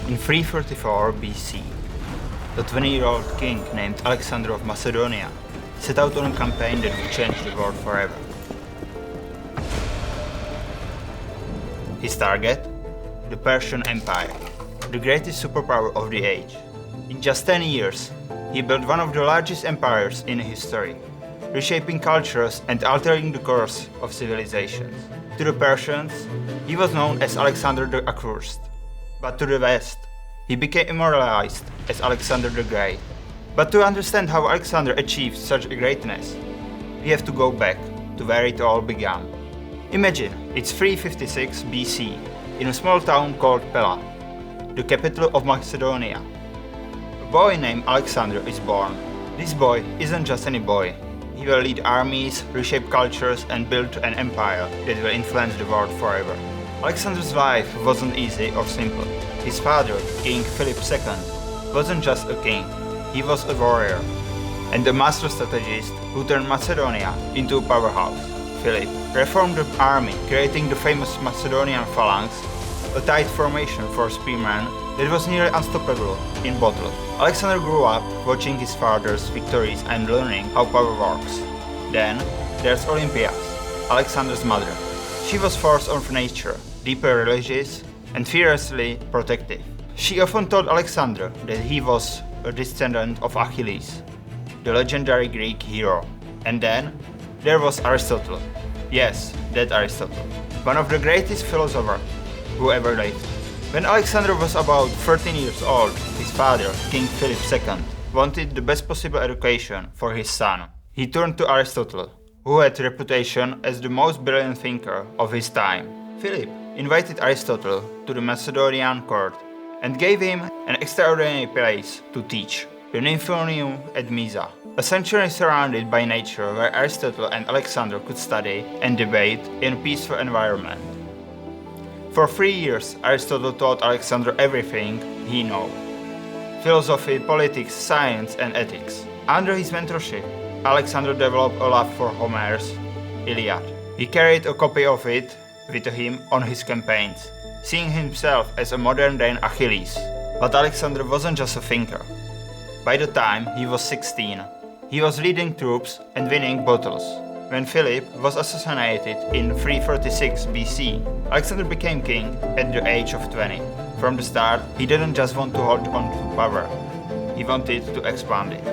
In 334 BC, the 20-year-old king named Alexander of Macedonia set out on a campaign that would change the world forever. His target? The Persian Empire, the greatest superpower of the age. In just 10 years, he built one of the largest empires in history, reshaping cultures and altering the course of civilizations. To the Persians, he was known as Alexander the Accursed. But to the West, he became immortalized as Alexander the Great. But to understand how Alexander achieved such a greatness, we have to go back to where it all began. Imagine it's 356 BC in a small town called Pella, the capital of Macedonia. A boy named Alexander is born. This boy isn't just any boy. He will lead armies, reshape cultures, and build an empire that will influence the world forever. Alexander's life wasn't easy or simple. His father, King Philip II, wasn't just a king, he was a warrior and a master strategist who turned Macedonia into a powerhouse. Philip reformed the army, creating the famous Macedonian phalanx, a tight formation for spearmen that was nearly unstoppable in battle. Alexander grew up watching his father's victories and learning how power works. Then there's Olympia, Alexander's mother. She was force of nature, deeply religious and fiercely protective. She often told Alexander that he was a descendant of Achilles, the legendary Greek hero. And then there was Aristotle. Yes, that Aristotle, one of the greatest philosophers who ever lived. When Alexander was about 13 years old, his father, King Philip II, wanted the best possible education for his son. He turned to Aristotle, who had a reputation as the most brilliant thinker of his time. Philip invited Aristotle to the Macedonian court and gave him an extraordinary place to teach, the Nymphonium at Mysa, a sanctuary surrounded by nature where Aristotle and Alexander could study and debate in a peaceful environment. For 3 years, Aristotle taught Alexander everything he knew: philosophy, politics, science, and ethics. Under his mentorship, Alexander developed a love for Homer's Iliad. He carried a copy of it with him on his campaigns, seeing himself as a modern-day Achilles. But Alexander wasn't just a thinker. By the time he was 16, he was leading troops and winning battles. When Philip was assassinated in 336 BC, Alexander became king at the age of 20. From the start, he didn't just want to hold on to power, he wanted to expand it.